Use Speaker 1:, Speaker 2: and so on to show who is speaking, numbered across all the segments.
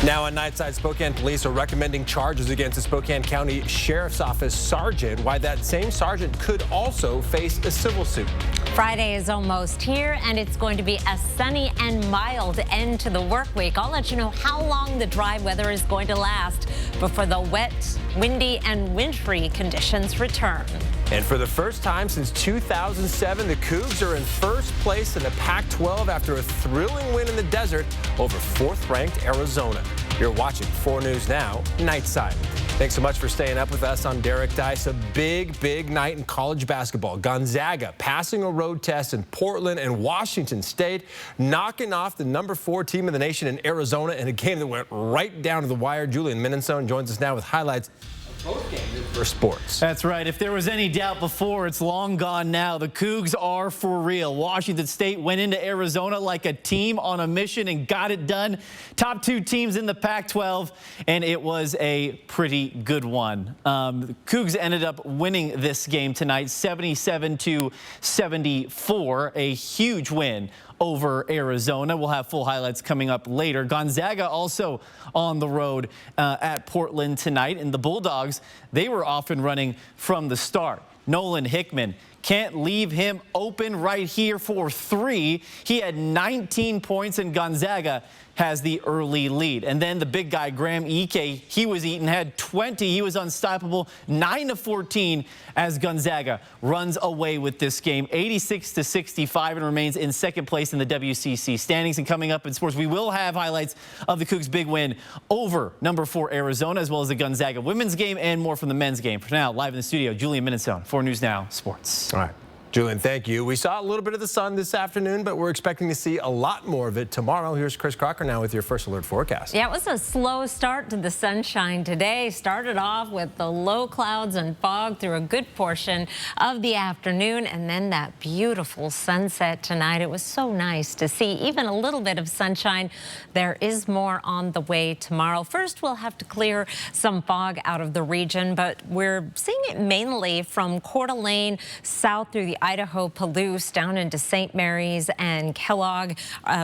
Speaker 1: Now on Nightside, Spokane police are recommending charges against a Spokane County Sheriff's Office sergeant. Why that same sergeant could also face a civil suit.
Speaker 2: Friday is almost here, and it's going to be a sunny and mild end to the work week. I'll let you know how long the dry weather is going to last before the wet, windy, and wintry conditions return.
Speaker 1: And for the first time since 2007, the Cougs are in first place in the Pac-12 after a thrilling win in the desert over fourth-ranked Arizona. You're watching 4 News Now, Nightside. Thanks so much for staying up with us. I'm Derek Dice. A big night in college basketball. Gonzaga passing a road test in Portland and Washington State, knocking off the #4 team in the nation in Arizona in a game that went right down to the wire. Julian Minnesone joins us now with highlights both games for sports.
Speaker 3: That's right. If there was any doubt before, it's long gone now. The Cougs are for real. Washington State went into Arizona like a team on a mission and got it done. Top 2 teams in the Pac-12, and it was a pretty good one. The Cougs ended up winning this game tonight, 77-74, a huge win over Arizona. We'll have full highlights coming up later. Gonzaga also on the road at Portland tonight. And the Bulldogs, they were off and running from the start. Nolan Hickman, can't leave him open right here for 3. He had 19 points, and Gonzaga has the early lead. And then the big guy, Graham Ike, he was eaten, had 20. He was unstoppable, 9-14 as Gonzaga runs away with this game, 86-65, and remains in second place in the WCC standings. And coming up in sports, we will have highlights of the Cougs' big win over #4 Arizona, as well as the Gonzaga women's game and more from the men's game. For now, live in the studio, Julian Minnesone, 4 News Now Sports.
Speaker 1: All right. Julian, thank you. We saw a little bit of the sun this afternoon, but we're expecting to see a lot more of it tomorrow. Here's Chris Crocker now with your first alert forecast.
Speaker 2: Yeah, it was a slow start to the sunshine today. Started off with the low clouds and fog through a good portion of the afternoon, and then that beautiful sunset tonight. It was so nice to see even a little bit of sunshine. There is more on the way tomorrow. First, we'll have to clear some fog out of the region, but we're seeing it mainly from Coeur d'Alene south through the Idaho, Palouse, down into St. Mary's and Kellogg.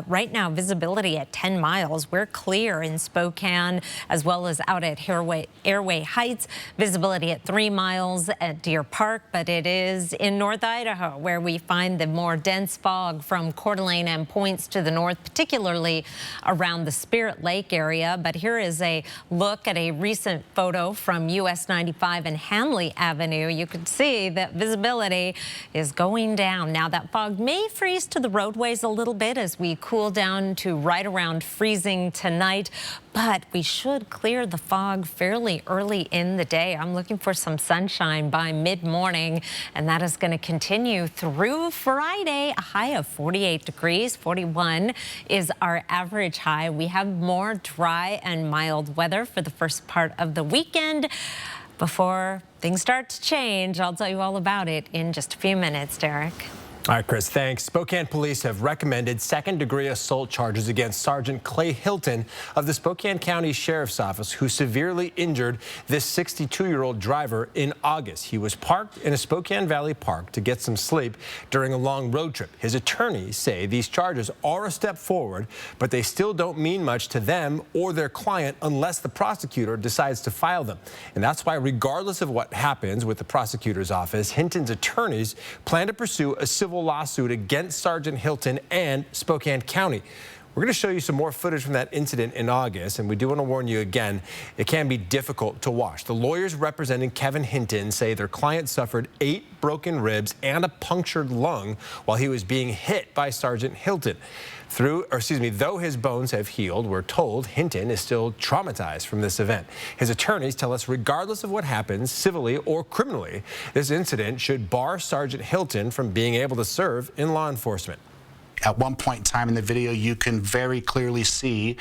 Speaker 2: Right now, visibility at 10 miles. We're clear in Spokane, as well as out at Airway Heights. Visibility at 3 miles at Deer Park, but it is in North Idaho where we find the more dense fog from Coeur d'Alene and points to the north, particularly around the Spirit Lake area. But here is a look at a recent photo from US 95 and Hanley Avenue. You can see that visibility is going down. Now that fog may freeze to the roadways a little bit as we cool down to right around freezing tonight, but we should clear the fog fairly early in the day. I'm looking for some sunshine by mid-morning, and that is going to continue through Friday. A high of 48 degrees, 41 is our average high. We have more dry and mild weather for the first part of the weekend. Before things start to change, I'll tell you all about it in just a few minutes, Derek.
Speaker 1: All right, Chris, thanks. Spokane police have recommended second-degree assault charges against Sergeant Clay Hilton of the Spokane County Sheriff's Office, who severely injured this 62-year-old driver in August. He was parked in a Spokane Valley park to get some sleep during a long road trip. His attorneys say these charges are a step forward, but they still don't mean much to them or their client unless the prosecutor decides to file them. And that's why, regardless of what happens with the prosecutor's office, Hinton's attorneys plan to pursue a civil lawsuit against Sergeant Hilton and Spokane County. We're going to show you some more footage from that incident in August, and we do want to warn you again, it can be difficult to watch. The lawyers representing Kevin Hinton say their client suffered 8 broken ribs and a punctured lung while he was being hit by Sergeant Hilton. Though his bones have healed, we're told Hinton is still traumatized from this event. His attorneys tell us regardless of what happens, civilly or criminally, this incident should bar Sergeant Hilton from being able to serve in law enforcement.
Speaker 4: At one point in time in the video, you can very clearly see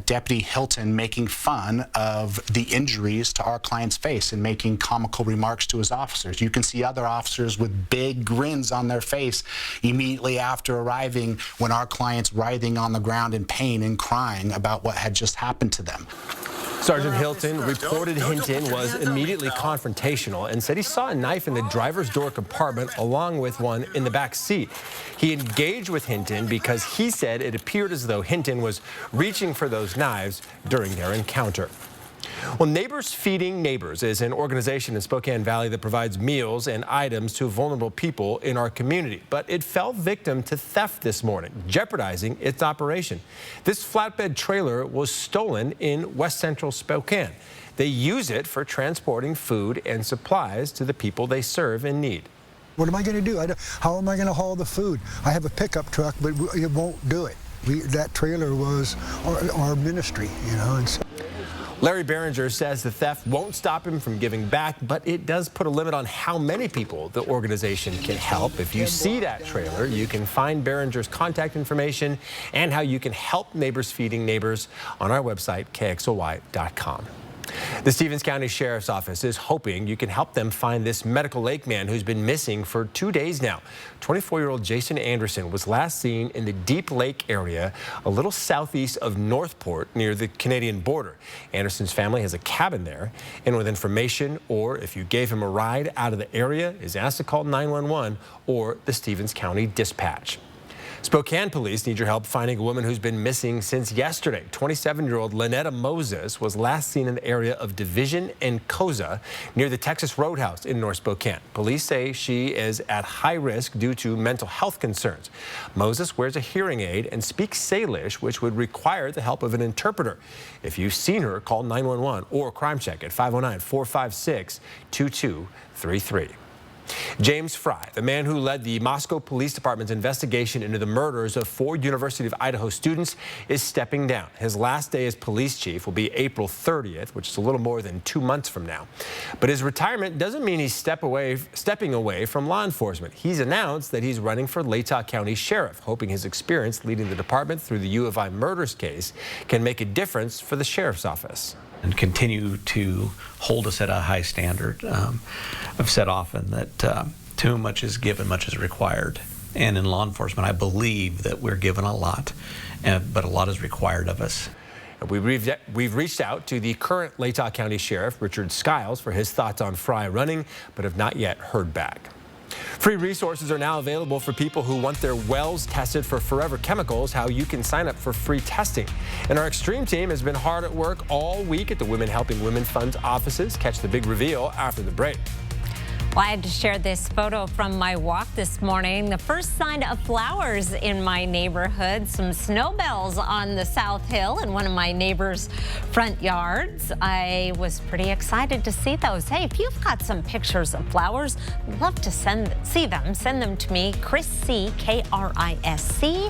Speaker 4: Deputy Hilton making fun of the injuries to our client's face and making comical remarks to his officers. You can see other officers with big grins on their face immediately after arriving when our client's writhing on the ground in pain and crying about what had just happened to them.
Speaker 1: Sergeant Hilton reported Hinton was immediately confrontational and said he saw a knife in the driver's door compartment along with one in the back seat. He engaged with Hinton because he said it appeared as though Hinton was reaching for those knives during their encounter. Well, Neighbors Feeding Neighbors is an organization in Spokane Valley that provides meals and items to vulnerable people in our community. But it fell victim to theft this morning, jeopardizing its operation. This flatbed trailer was stolen in west central Spokane. They use it for transporting food and supplies to the people they serve in need.
Speaker 5: What am I going to do? How am I going to haul the food? I have a pickup truck, but it won't do it. That trailer was our ministry, you know. And so
Speaker 1: Larry Behringer says the theft won't stop him from giving back, but it does put a limit on how many people the organization can help. If you see that trailer, you can find Behringer's contact information and how you can help Neighbors Feeding Neighbors on our website, KXLY.com. The Stevens County Sheriff's Office is hoping you can help them find this Medical Lake man who's been missing for 2 days now. 24-year-old Jason Anderson was last seen in the Deep Lake area, a little southeast of Northport near the Canadian border. Anderson's family has a cabin there, and with information or if you gave him a ride out of the area, is asked to call 911 or the Stevens County Dispatch. Spokane police need your help finding a woman who's been missing since yesterday. 27-year-old Lynetta Moses was last seen in the area of Division and Koza near the Texas Roadhouse in North Spokane. Police say she is at high risk due to mental health concerns. Moses wears a hearing aid and speaks Salish, which would require the help of an interpreter. If you've seen her, call 911 or Crime Check at 509-456-2233. James Fry, the man who led the Moscow Police Department's investigation into the murders of 4 University of Idaho students, is stepping down. His last day as police chief will be April 30th, which is a little more than 2 months from now. But his retirement doesn't mean he's stepping away from law enforcement. He's announced that he's running for Latah County Sheriff, hoping his experience leading the department through the U of I murders case can make a difference for the sheriff's office.
Speaker 6: And continue to hold us at a high standard. I've said often that to whom much is given, much is required. And in law enforcement, I believe that we're given a lot, but a lot is required of us.
Speaker 1: We've reached out to the current Latah County Sheriff, Richard Skiles, for his thoughts on Fry running, but have not yet heard back. Free resources are now available for people who want their wells tested for forever chemicals, how you can sign up for free testing. And our Extreme team has been hard at work all week at the Women Helping Women Fund's offices. Catch the big reveal after the break.
Speaker 2: Well, I had to share this photo from my walk this morning. The first sign of flowers in my neighborhood. Some snowbells on the South Hill in one of my neighbor's front yards. I was pretty excited to see those. Hey, if you've got some pictures of flowers, I'd love to see them. Send them to me, Chrissy, K-R-I-S-C,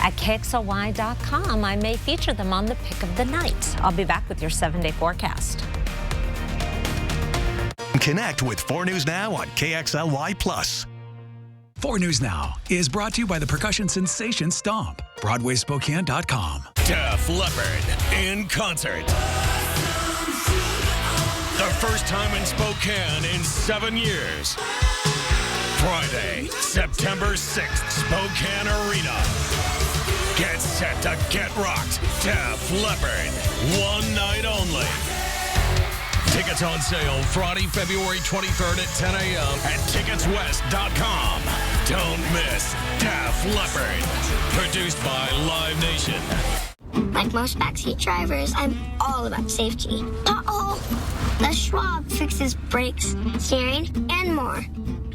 Speaker 2: at KXLY.com. I may feature them on the pick of the night. I'll be back with your 7-day forecast.
Speaker 7: Connect with 4 News Now on KXLY+.
Speaker 8: 4 News Now is brought to you by the percussion sensation Stomp. BroadwaySpokane.com.
Speaker 7: Def Leppard in concert. The first time in Spokane in 7 years. Friday, September 6th, Spokane Arena. Get set to get rocked. Def Leppard. One night only. Tickets on sale Friday, February 23rd at 10 a.m. at ticketswest.com. Don't miss Def Leppard. Produced by Live Nation.
Speaker 9: Like most backseat drivers, I'm all about safety. Uh-oh! The Schwab fixes brakes, steering, and more.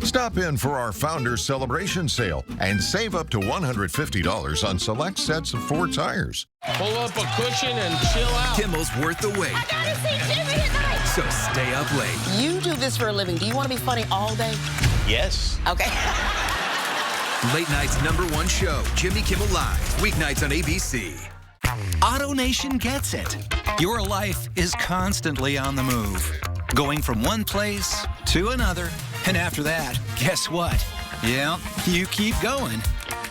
Speaker 10: Stop in for our Founders Celebration Sale and save up to $150 on select sets of 4 tires.
Speaker 11: Pull up a cushion and chill out.
Speaker 12: Kimmel's worth the wait.
Speaker 9: I gotta see Jimmy tonight!
Speaker 12: So stay up late.
Speaker 13: You do this for a living. Do you want to be funny all day?
Speaker 11: Yes.
Speaker 13: Okay.
Speaker 12: Late night's #1 show, Jimmy Kimmel Live, weeknights on ABC.
Speaker 14: AutoNation gets it. Your life is constantly on the move, going from one place to another. And after that, guess what? Yeah, you keep going.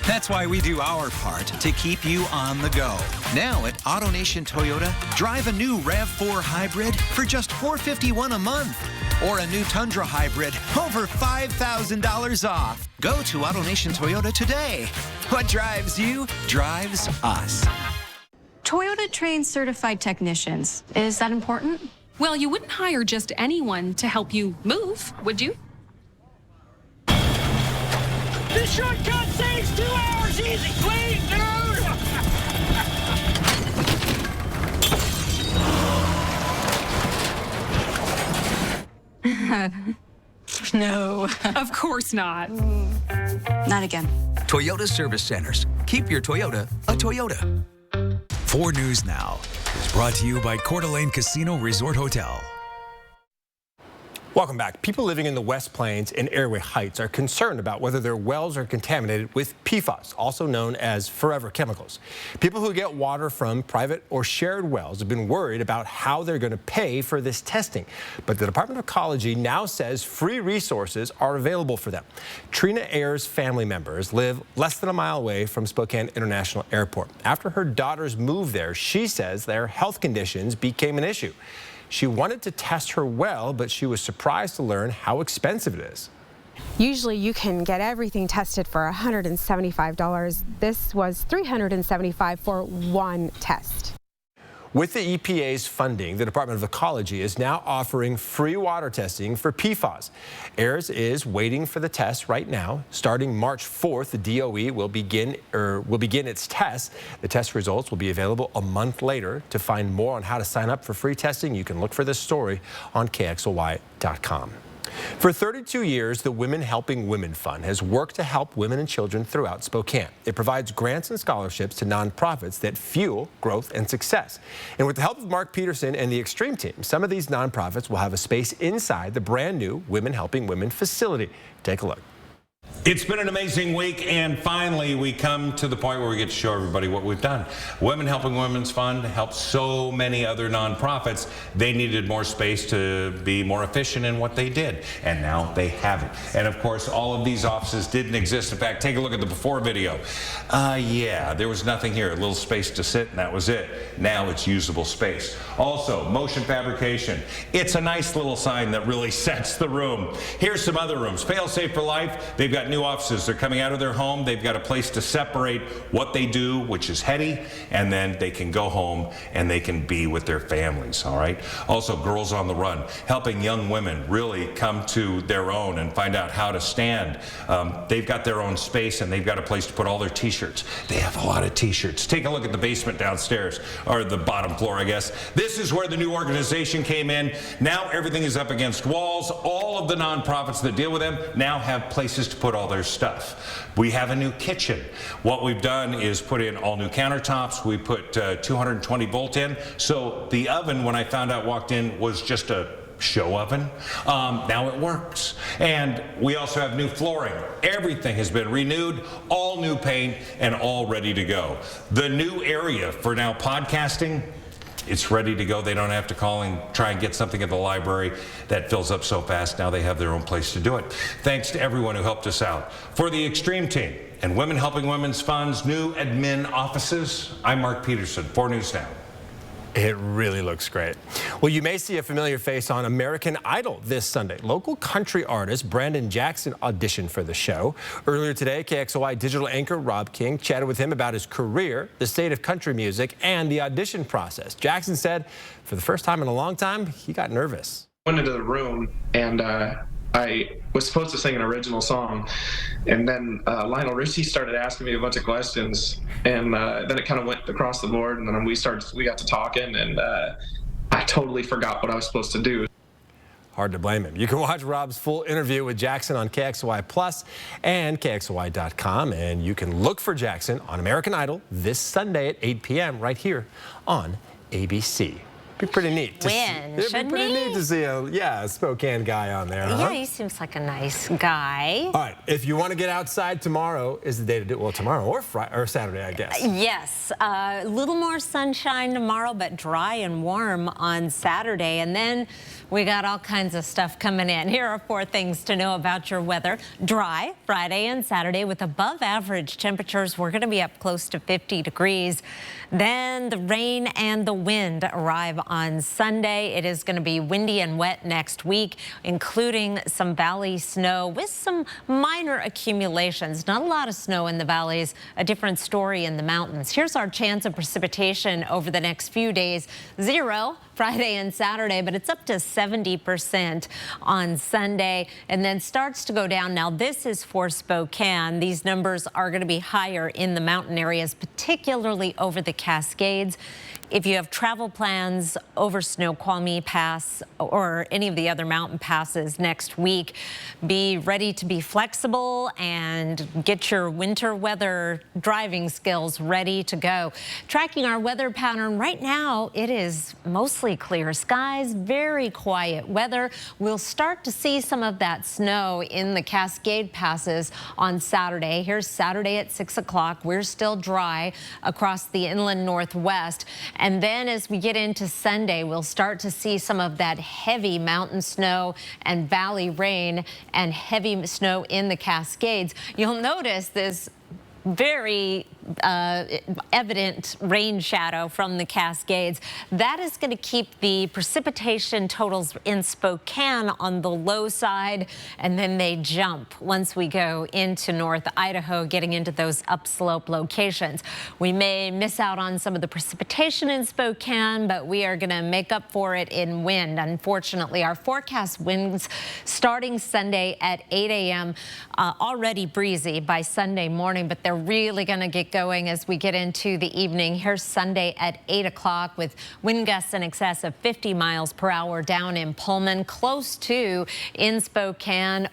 Speaker 14: That's why we do our part to keep you on the go. Now at AutoNation Toyota, drive a new RAV4 Hybrid for just $451 a month. Or a new Tundra Hybrid, over $5,000 off. Go to AutoNation Toyota today. What drives you drives us.
Speaker 15: Toyota trains certified technicians. Is that important?
Speaker 16: Well, you wouldn't hire just anyone to help you move, would you?
Speaker 17: This shortcut saves 2 hours easy, clean,
Speaker 16: dude! No, of course not.
Speaker 15: Not again.
Speaker 14: Toyota Service Centers. Keep your Toyota a Toyota.
Speaker 8: 4 News Now is brought to you by Coeur d'Alene Casino Resort Hotel.
Speaker 1: Welcome back. People living in the West Plains and Airway Heights are concerned about whether their wells are contaminated with PFAS, also known as forever chemicals. People who get water from private or shared wells have been worried about how they're going to pay for this testing. But the Department of Ecology now says free resources are available for them. Trina Ayers' family members live less than a mile away from Spokane International Airport. After her daughters moved there, she says their health conditions became an issue. She wanted to test her well, but she was surprised to learn how expensive it is.
Speaker 18: Usually you can get everything tested for $175. This was $375 for one test.
Speaker 1: With the EPA's funding, the Department of Ecology is now offering free water testing for PFAS. Ayers is waiting for the test right now. Starting March 4th, the DOE will begin its test. The test results will be available a month later. To find more on how to sign up for free testing, you can look for this story on KXLY.com. For 32 years, the Women Helping Women Fund has worked to help women and children throughout Spokane. It provides grants and scholarships to nonprofits that fuel growth and success. And with the help of Mark Peterson and the Extreme Team, some of these nonprofits will have a space inside the brand new Women Helping Women facility. Take a look.
Speaker 19: It's been an amazing week, and finally we come to the point where we get to show everybody what we've done. Women Helping Women's Fund helped so many other nonprofits. They needed more space to be more efficient in what they did, and now they have it. And of course, all of these offices didn't exist. In fact, take a look at the before video. Yeah, there was nothing here, a little space to sit, and that was it. Now it's usable space. Also, motion fabrication. It's a nice little sign that really sets the room. Here's some other rooms. Fail Safe for Life. They've got new offices. They're coming out of their home. They've got a place to separate what they do, which is heady, and then they can go home and they can be with their families, all right? Also, Girls on the Run, helping young women really come to their own and find out how to stand. They've got their own space, and they've got a place to put all their t-shirts. They have a lot of t-shirts. Take a look at the basement downstairs, or the bottom floor, I guess. This is where the new organization came in. Now everything is up against walls. All of the nonprofits that deal with them now have places to put all their stuff. We have a new kitchen. What we've done is put in all new countertops. We put 220 volt in. So the oven, when I found out walked in, was just a show oven. Now it works. And we also have new flooring. Everything has been renewed, all new paint, and all ready to go. The new area for now podcasting, it's ready to go. They don't have to call and try and get something at the library that fills up so fast. Now they have their own place to do it. Thanks to everyone who helped us out. For the Extreme Team and Women Helping Women's Fund's new admin offices, I'm Mark Peterson, 4 News Now.
Speaker 1: It really looks great. Well, you may see a familiar face on American Idol this Sunday. Local country artist Brandon Jackson auditioned for the show. Earlier today, KXLY digital anchor Rob King chatted with him about his career, the state of country music, and the audition process. Jackson said for the first time in a long time, he got nervous.
Speaker 20: I went into the room and I was supposed to sing an original song, and then Lionel Richie started asking me a bunch of questions, and then it kind of went across the board, and then we got to talking, and I totally forgot what I was supposed to do.
Speaker 1: Hard to blame him. You can watch Rob's full interview with Jackson on KXLY Plus and KXLY.com, and you can look for Jackson on American Idol this Sunday at 8 p.m. right here on ABC. Be pretty neat.
Speaker 2: It'd
Speaker 1: be pretty neat to see a Spokane guy on there.
Speaker 2: Yeah, he seems like a nice guy.
Speaker 1: All right, if you want to get outside, tomorrow is the day to do it. Well, tomorrow or Friday or Saturday, I guess.
Speaker 2: Yes, a little more sunshine tomorrow, but dry and warm on Saturday. And then we got all kinds of stuff coming in. Here are 4 things to know about your weather. Dry Friday and Saturday with above average temperatures. We're going to be up close to 50 degrees. Then the rain and the wind arrive on Sunday. It is going to be windy and wet next week, including some valley snow with some minor accumulations. Not a lot of snow in the valleys, a different story in the mountains. Here's our chance of precipitation over the next few days. 0 Friday and Saturday, but it's up to 70% on Sunday and then starts to go down. Now, this is for Spokane. These numbers are going to be higher in the mountain areas, particularly over the Cascades. If you have travel plans over Snoqualmie Pass or any of the other mountain passes next week, be ready to be flexible and get your winter weather driving skills ready to go. Tracking our weather pattern right now, it is mostly clear skies, very quiet weather. We'll start to see some of that snow in the Cascade passes on Saturday. Here's Saturday at 6 o'clock. We're still dry across the inland northwest. And then as we get into Sunday, we'll start to see some of that heavy mountain snow and valley rain and heavy snow in the Cascades. You'll notice this very evident rain shadow from the Cascades. That is going to keep the precipitation totals in Spokane on the low side, and then they jump once we go into North Idaho, getting into those upslope locations. We may miss out on some of the precipitation in Spokane, but we are going to make up for it in wind. Unfortunately, our forecast winds starting Sunday at 8 a.m. Already breezy by Sunday morning, but they're really going to get going as we get into the evening. Here's Sunday at 8 o'clock with wind gusts in excess of 50 miles per hour down in Pullman, close to in Spokane.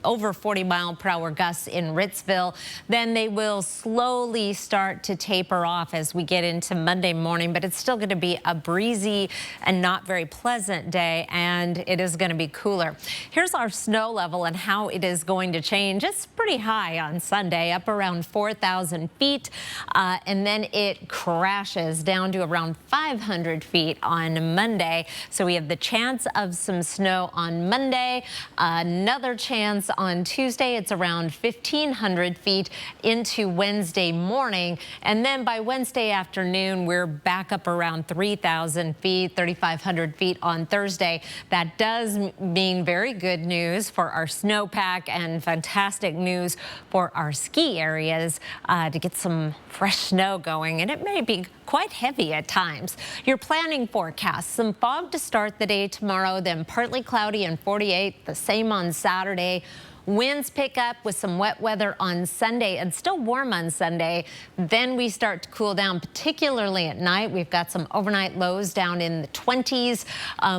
Speaker 2: Over 40-mile-per-hour gusts in Ritzville. Then they will slowly start to taper off as we get into Monday morning, but it's still going to be a breezy and not very pleasant day, and it is going to be cooler. Here's our snow level and how it is going to change. It's pretty high on Sunday, up around 4,000 feet, and then it crashes down to around 500 feet on Monday. So we have the chance of some snow on Monday, another chance on Tuesday. It's around 1,500 feet into Wednesday morning. And then by Wednesday afternoon, we're back up around 3,000 feet, 3,500 feet on Thursday. That does mean very good news for our snowpack and fantastic news for our ski areas to get some fresh snow going. And it may be quite heavy at times. Your planning forecast, some fog to start the day tomorrow, then partly cloudy and 48, the same on Saturday. Winds pick up with some wet weather on Sunday and still warm on Sunday. Then we start to cool down, particularly at night. We've got some overnight lows down in the 20s.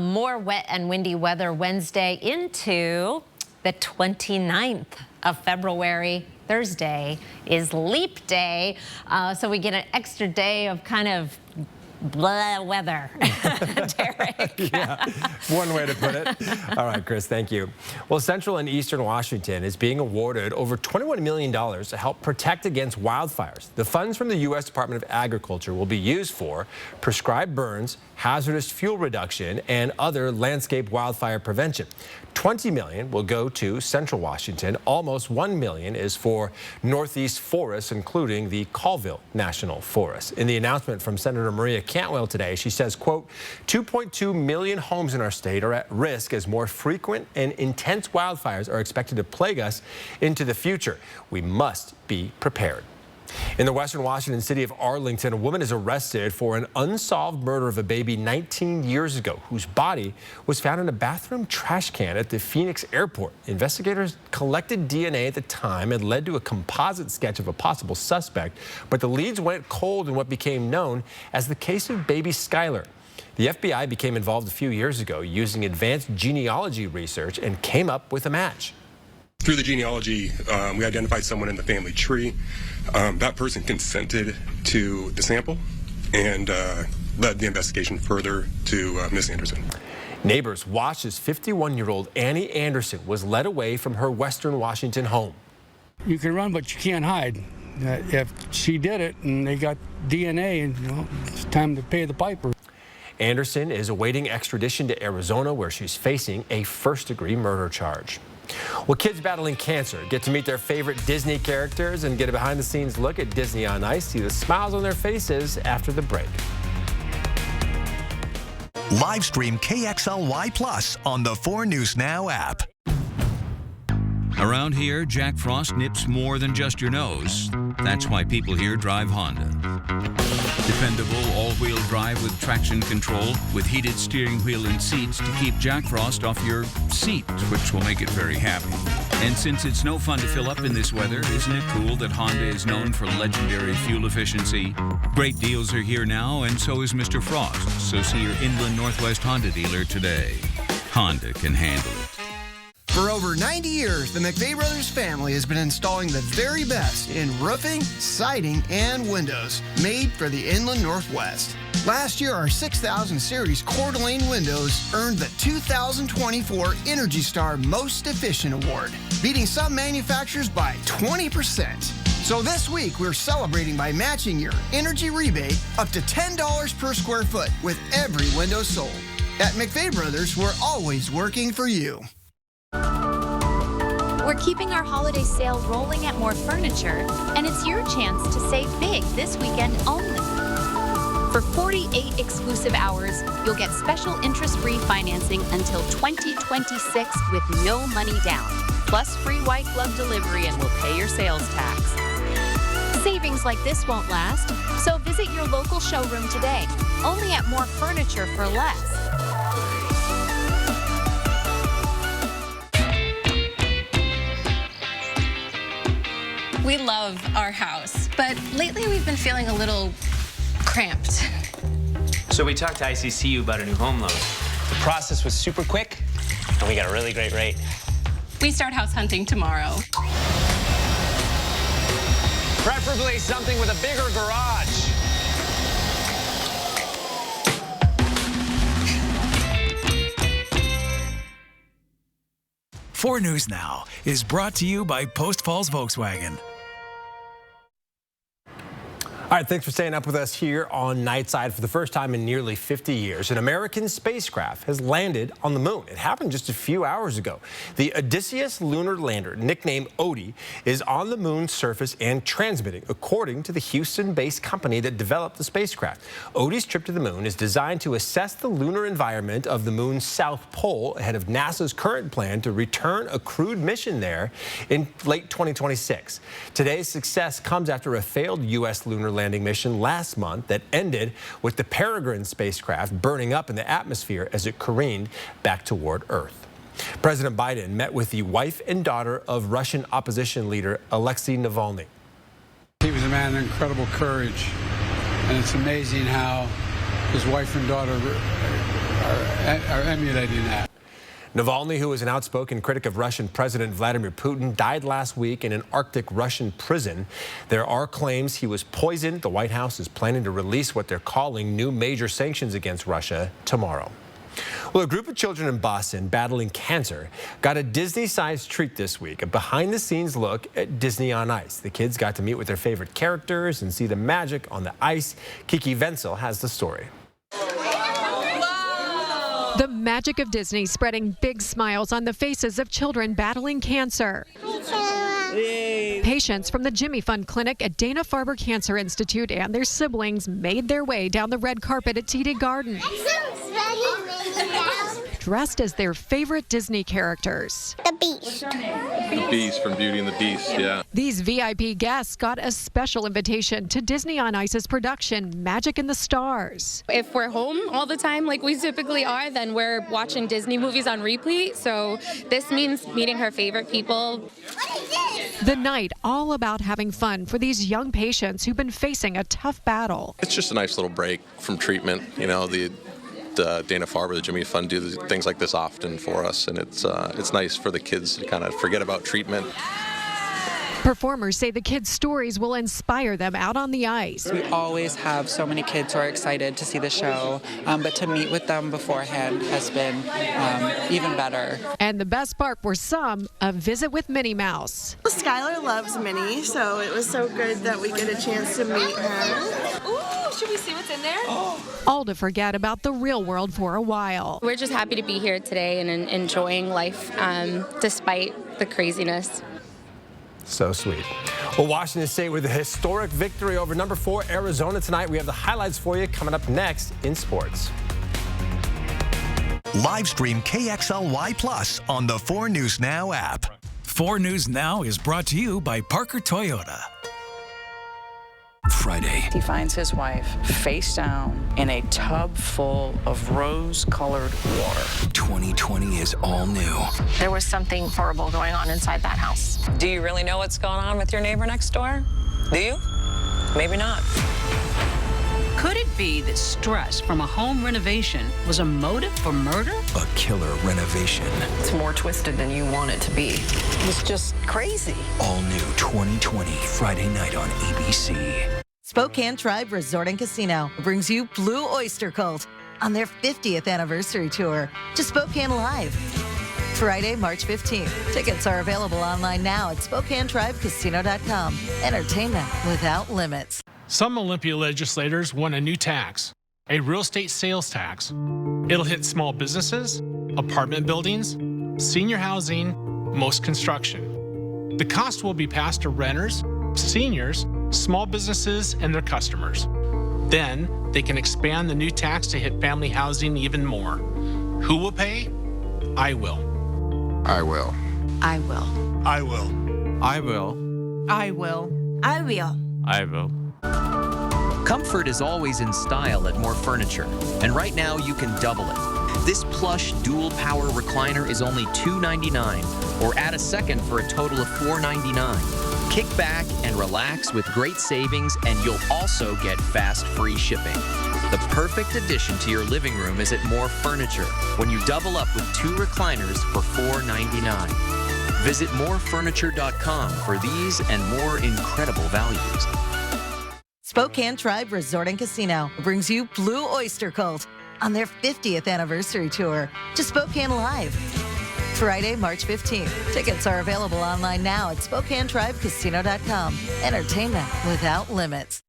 Speaker 2: More wet and windy weather Wednesday into the 29th of February. Thursday is leap day, so we get an extra day of kind of blah weather. Derek.
Speaker 1: Yeah, one way to put it. All right, Chris, thank you. Well, Central and Eastern Washington is being awarded over $21 million to help protect against wildfires. The funds from the U.S. Department of Agriculture will be used for prescribed burns, hazardous fuel reduction, and other landscape wildfire prevention. $20 million will go to Central Washington. Almost $1 million is for Northeast forests, including the Colville National Forest. In the announcement from Senator Maria Cantwell today, she says, quote, 2.2 million homes in our state are at risk as more frequent and intense wildfires are expected to plague us into the future. We must be prepared. In the western Washington city of Arlington, a woman is arrested for an unsolved murder of a baby 19 years ago, whose body was found in a bathroom trash can at the Phoenix airport. Investigators collected DNA at the time and led to a composite sketch of a possible suspect, but the leads went cold in what became known as the case of baby Skylar. The FBI became involved a few years ago using advanced genealogy research and came up with a match.
Speaker 21: Through the genealogy, we identified someone in the family tree. That person consented to the sample and led the investigation further to Ms. Anderson.
Speaker 1: Neighbors watched as 51-year-old Annie Anderson was led away from her western Washington home.
Speaker 22: You can run, but you can't hide. If she did it and they got DNA, and it's time to pay the piper.
Speaker 1: Anderson is awaiting extradition to Arizona, where she's facing a first-degree murder charge. Well, kids battling cancer get to meet their favorite Disney characters and get a behind-the-scenes look at Disney on Ice. See the smiles on their faces after the break.
Speaker 3: Live stream KXLY Plus on the 4 News Now app.
Speaker 4: Around here, Jack Frost nips more than just your nose. That's why people here drive Honda. Dependable all-wheel drive with traction control, with heated steering wheel and seats to keep Jack Frost off your seat, which will make it very happy. And since it's no fun to fill up in this weather, isn't it cool that Honda is known for legendary fuel efficiency? Great deals are here now, and so is Mr. Frost. So see your Inland Northwest Honda dealer today. Honda can handle it.
Speaker 23: For over 90 years, the McVeigh Brothers family has been installing the very best in roofing, siding, and windows made for the Inland Northwest. Last year, our 6000 Series Coeur d'Alene windows earned the 2024 Energy Star Most Efficient Award, beating some manufacturers by 20%. So this week, we're celebrating by matching your energy rebate up to $10 per square foot with every window sold. At McVeigh Brothers, we're always working for you.
Speaker 24: We're keeping our holiday sale rolling at More Furniture, and it's your chance to save big this weekend only. For 48 exclusive hours, you'll get special interest-free financing until 2026 with no money down, plus free white glove delivery, and we'll pay your sales tax. Savings like this won't last, so visit your local showroom today, only at More Furniture for less.
Speaker 25: We love our house, but lately we've been feeling a little cramped.
Speaker 26: So we talked to ICCU about a new home loan. The process was super quick, and we got a really great rate.
Speaker 25: We start house hunting tomorrow.
Speaker 26: Preferably something with a bigger garage.
Speaker 8: Four News Now is brought to you by Post Falls Volkswagen.
Speaker 1: All right, thanks for staying up with us here on Nightside. For the first time in nearly 50 years, an American spacecraft has landed on the moon. It happened just a few hours ago. The Odysseus lunar lander, nicknamed Odie, is on the moon's surface and transmitting, according to the Houston-based company that developed the spacecraft. Odie's trip to the moon is designed to assess the lunar environment of the moon's south pole ahead of NASA's current plan to return a crewed mission there in late 2026. Today's success comes after a failed U.S. lunar landing mission last month that ended with the Peregrine spacecraft burning up in the atmosphere as it careened back toward Earth. President Biden met with the wife and daughter of Russian opposition leader Alexei Navalny.
Speaker 22: He was a man of incredible courage, and it's amazing how his wife and daughter are emulating that.
Speaker 1: Navalny, who is an outspoken critic of Russian President Vladimir Putin, died last week in an Arctic Russian prison. There are claims he was poisoned. The White House is planning to release what they're calling new major sanctions against Russia tomorrow. Well, a group of children in Boston battling cancer got a Disney-sized treat this week, a behind-the-scenes look at Disney on Ice. The kids got to meet with their favorite characters and see the magic on the ice. Kiki Wenzel has the story.
Speaker 27: The magic of Disney spreading big smiles on the faces of children battling cancer. Patients from the Jimmy Fund Clinic at Dana-Farber Cancer Institute and their siblings made their way down the red carpet at TD Garden, dressed as their favorite Disney characters.
Speaker 9: The Beast.
Speaker 28: The Beast from Beauty and the Beast, yeah.
Speaker 27: These VIP guests got a special invitation to Disney on Ice's production, Magic in the Stars.
Speaker 29: If we're home all the time like we typically are, then we're watching Disney movies on repeat. So this means meeting her favorite people.
Speaker 27: The night all about having fun for these young patients who've been facing a tough battle.
Speaker 28: It's just a nice little break from treatment. You know, the Dana-Farber, the Jimmy Fund do things like this often for us, and it's nice for the kids to kind of forget about treatment.
Speaker 27: Performers say the kids' stories will inspire them out on the ice.
Speaker 30: We always have so many kids who are excited to see the show, but to meet with them beforehand has been even better.
Speaker 27: And the best part for some, a visit with Minnie Mouse.
Speaker 31: Skylar loves Minnie, so it was so good that we get a chance to meet her.
Speaker 29: Ooh, should we see what's in there?
Speaker 27: All to forget about the real world for a while.
Speaker 29: We're just happy to be here today and enjoying life despite the craziness.
Speaker 1: So sweet. Well, Washington State with a historic victory over number 4 Arizona tonight. We have the highlights for you coming up next in sports.
Speaker 3: Live stream KXLY Plus on the 4 News Now app.
Speaker 8: 4 News Now is brought to you by Parker Toyota. Friday.
Speaker 5: He finds his wife face down in a tub full of rose-colored water.
Speaker 8: 2020 is all new.
Speaker 6: There was something horrible going on inside that house.
Speaker 7: Do you really know what's going on with your neighbor next door? Do you? Maybe not.
Speaker 10: Could it be that stress from a home renovation was a motive for murder?
Speaker 8: A killer renovation.
Speaker 7: It's more twisted than you want it to be. It's just crazy.
Speaker 8: All new 2020, Friday night on ABC.
Speaker 11: Spokane Tribe Resort and Casino brings you Blue Oyster Cult on their 50th anniversary tour to Spokane Live. Friday, March 15th. Tickets are available online now at SpokaneTribeCasino.com. Entertainment without limits.
Speaker 12: Some Olympia legislators want a new tax, a real estate sales tax. It'll hit small businesses, apartment buildings, senior housing, most construction. The cost will be passed to renters, seniors, small businesses, and their customers. Then they can expand the new tax to hit family housing even more. Who will pay? I will.
Speaker 13: I will.
Speaker 11: I will.
Speaker 13: I will.
Speaker 14: I will.
Speaker 11: I will. I will.
Speaker 14: I will.
Speaker 15: Comfort is always in style at More Furniture, and right now you can double it. This plush dual power recliner is only $299, or add a second for a total of $499. Kick back and relax with great savings, and you'll also get fast free shipping. The perfect addition to your living room is at More Furniture when you double up with 2 recliners for $499. Visit morefurniture.com for these and more incredible values.
Speaker 11: Spokane Tribe Resort and Casino brings you Blue Oyster Cult on their 50th anniversary tour to Spokane Live. Friday, March 15th. Tickets are available online now at SpokaneTribeCasino.com. Entertainment without limits.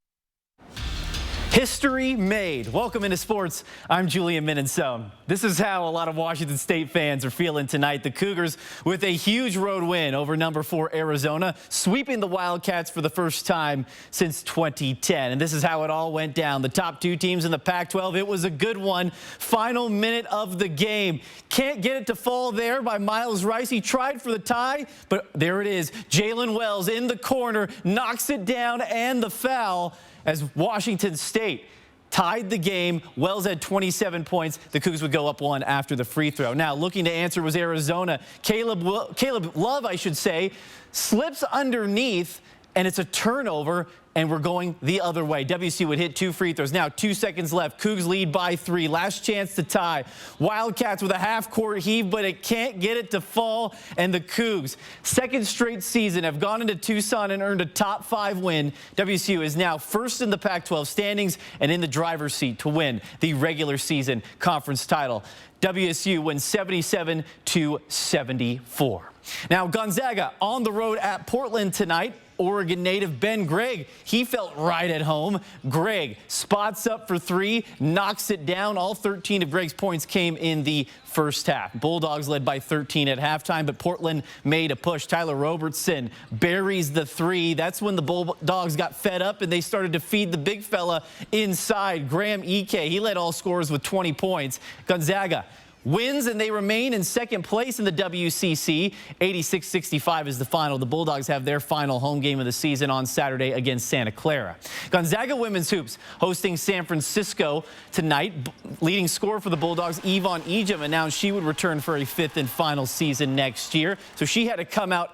Speaker 16: History made. Welcome into sports. I'm Julian Minensone. This is how a lot of Washington State fans are feeling tonight. The Cougars with a huge road win over number 4 Arizona, sweeping the Wildcats for the first time since 2010. And this is how it all went down. The top 2 teams in the Pac-12. It was a good one. Final minute of the game. Can't get it to fall there by Miles Rice. He tried for the tie, but there it is. Jalen Wells in the corner, knocks it down, and the foul as Washington State tied the game. Wells had 27 points. The Cougs would go up 1 after the free throw. Now, looking to answer was Arizona. Caleb Love, I should say, slips underneath, and it's a turnover, and we're going the other way. WC would hit 2 free throws. Now, 2 seconds left. Cougs lead by 3. Last chance to tie. Wildcats with a half-court heave, but it can't get it to fall. And the Cougs, second straight season, have gone into Tucson and earned a top 5 win. WCU is now first in the Pac-12 standings and in the driver's seat to win the regular season conference title. WSU wins 77-74. Now, Gonzaga on the road at Portland tonight. Oregon native Ben Gregg, he felt right at home. Gregg spots up for 3, knocks it down. All 13 of Gregg's points came in the first half. Bulldogs led by 13 at halftime, but Portland made a push. Tyler Robertson buries the 3. That's when the Bulldogs got fed up and they started to feed the big fella inside. Graham Ike, he led all scorers with 20 points. Gonzaga wins, and they remain in second place in the WCC. 86-65 is the final. The Bulldogs have their final home game of the season on Saturday against Santa Clara. Gonzaga women's hoops hosting San Francisco tonight. Leading scorer for the Bulldogs, Yvonne Ejim, announced she would return for a 5th and final season next year. So she had to come out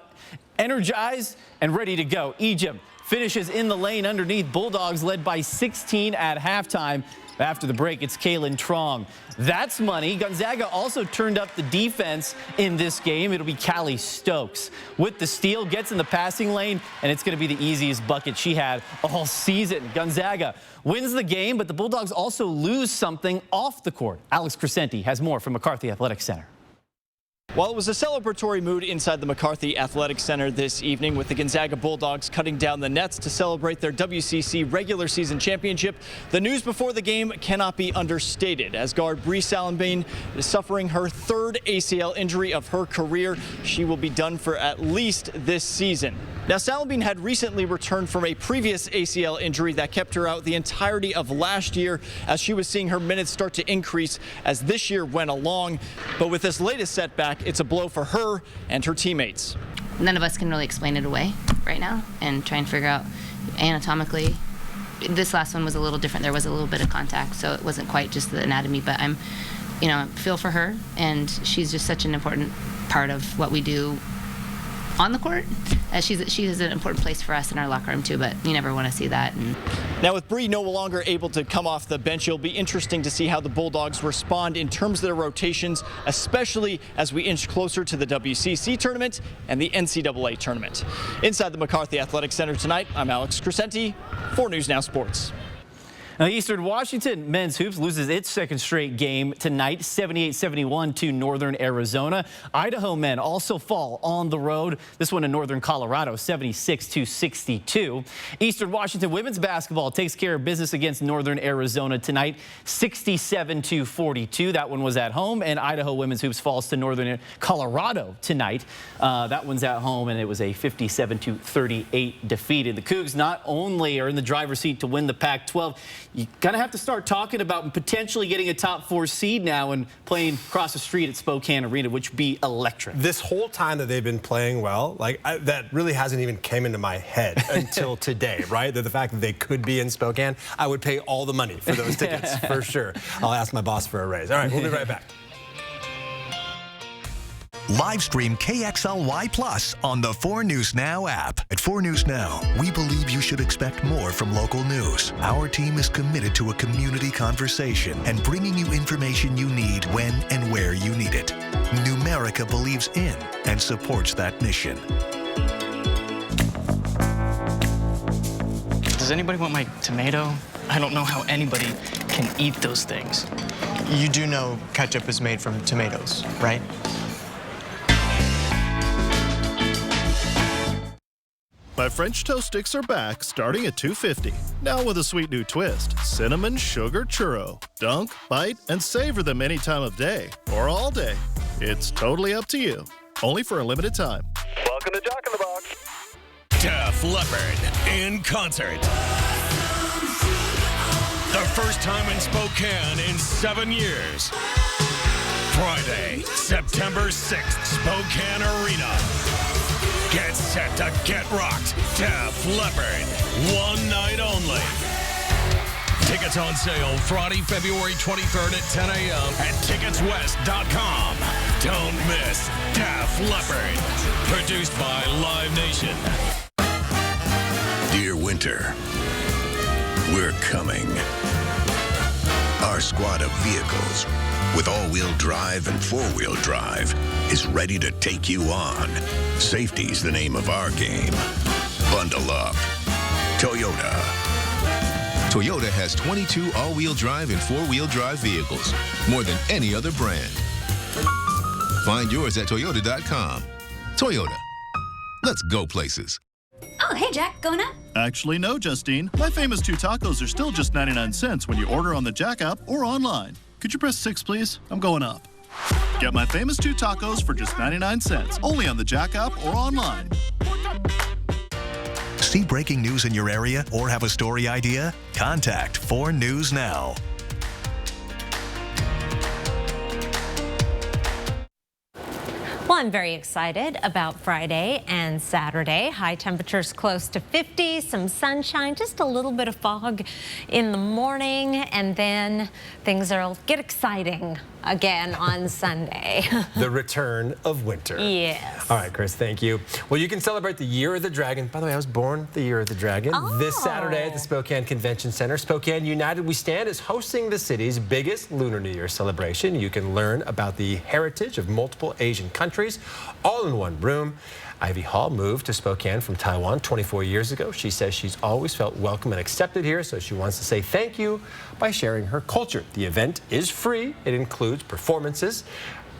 Speaker 16: energized and ready to go. Ejim finishes in the lane underneath. Bulldogs led by 16 at halftime. After the break, it's Kaylin Trong. That's money. Gonzaga also turned up the defense in this game. It'll be Callie Stokes with the steal, gets in the passing lane, and it's going to be the easiest bucket she had all season. Gonzaga wins the game, but the Bulldogs also lose something off the court. Alex Crescenti has more from McCarthy Athletic Center.
Speaker 17: While it was a celebratory mood inside the McCarthy Athletic Center this evening with the Gonzaga Bulldogs cutting down the nets to celebrate their WCC regular season championship, the news before the game cannot be understated as guard Bree Salenbane is suffering her 3rd ACL injury of her career. She will be done for at least this season. Now, Salamine had recently returned from a previous ACL injury that kept her out the entirety of last year, as she was seeing her minutes start to increase as this year went along. But with this latest setback, it's a blow for her and her teammates.
Speaker 2: None of us can really explain it away right now and try and figure out anatomically. This last one was a little different. There was a little bit of contact, so it wasn't quite just the anatomy, but I'm, feel for her, and she's just such an important part of what we do on the court. She is an important place for us in our locker room too, but you never want to see that.
Speaker 17: Now, with Bree no longer able to come off the bench, it'll be interesting to see how the Bulldogs respond in terms of their rotations, especially as we inch closer to the WCC tournament and the NCAA tournament. Inside the McCarthy Athletic Center tonight, I'm Alex Crescenti, 4 News Now Sports.
Speaker 16: Now, Eastern Washington men's hoops loses its second straight game tonight, 78-71 to Northern Arizona. Idaho men also fall on the road. This one in Northern Colorado, 76-62. Eastern Washington women's basketball takes care of business against Northern Arizona tonight, 67-42. That one was at home, and Idaho women's hoops falls to Northern Colorado tonight. That one's at home, and it was a 57-38 defeat. And the Cougs not only are in the driver's seat to win the Pac-12, you kind of have to start talking about potentially getting a top 4 seed now and playing across the street at Spokane Arena, which would be electric.
Speaker 1: This whole time that they've been playing well, that really hasn't even came into my head until today, right? The fact that they could be in Spokane, I would pay all the money for those tickets for sure. I'll ask my boss for a raise. All right, we'll be right back.
Speaker 3: Live stream KXLY Plus on the 4 News Now app. At 4 News Now, we believe you should expect more from local news. Our team is committed to a community conversation and bringing you information you need when and where you need it. Numerica believes in and supports that mission.
Speaker 4: Does anybody want my tomato? I don't know how anybody can eat those things.
Speaker 14: You do know ketchup is made from tomatoes, right?
Speaker 18: My French toast sticks are back, starting at $2.50. Now with a sweet new twist, cinnamon sugar churro. Dunk, bite, and savor them any time of day or all day. It's totally up to you. Only for a limited time.
Speaker 19: Welcome to Jack in the Box.
Speaker 20: Def Leppard in concert. The first time in Spokane in 7 years. Friday, September 6th, Spokane Arena. Get set to get rocked. Def Leppard. One night only. Tickets on sale Friday, February 23rd at 10 a.m. at ticketswest.com. Don't miss Def Leppard. Produced by Live Nation.
Speaker 21: Dear Winter, we're coming. Our squad of vehicles with all-wheel drive and four-wheel drive is ready to take you on. Safety's the name of our game. Bundle up. Toyota.
Speaker 23: Toyota has 22 all-wheel drive and four-wheel drive vehicles, more than any other brand. Find yours at Toyota.com. Toyota. Let's go places.
Speaker 24: Oh, hey, Jack, going up?
Speaker 18: Actually, no, Justine. My famous 2 tacos are still just 99 cents when you order on the Jack app or online. Could you press 6, please? I'm going up. Get my famous 2 tacos for just 99 cents, only on the Jack app or online.
Speaker 3: See breaking news in your area or have a story idea? Contact 4 News Now.
Speaker 25: Well, I'm very excited about Friday and Saturday. High temperatures close to 50, some sunshine, just a little bit of fog in the morning, and then things will get exciting again on Sunday.
Speaker 1: The return of winter.
Speaker 25: Yes.
Speaker 1: All right, Chris, thank you. Well, you can celebrate the Year of the Dragon. By the way, I was born the Year of the Dragon. This Saturday at the Spokane Convention Center. Spokane United We Stand is hosting the city's biggest Lunar New Year celebration. You can learn about the heritage of multiple Asian countries all in one room. Ivy Hall moved to Spokane from Taiwan 24 years ago. She says she's always felt welcome and accepted here, so she wants to say thank you by sharing her culture. The event is free. It includes performances,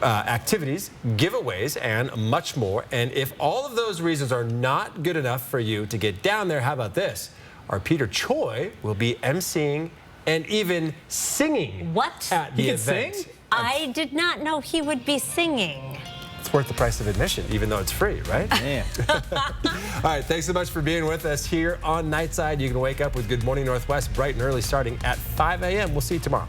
Speaker 1: activities, giveaways, and much more. And if all of those reasons are not good enough for you to get down there, how about this? Our Peter Choi will be emceeing and even singing
Speaker 25: what?
Speaker 1: At the event.
Speaker 25: Sing? I did not know he would be singing.
Speaker 1: It's it's worth the price of admission, even though it's free, right?
Speaker 16: Man.
Speaker 1: All right, thanks so much for being with us here on Nightside. You can wake up with Good Morning Northwest bright and early starting at 5 a.m. We'll see you tomorrow.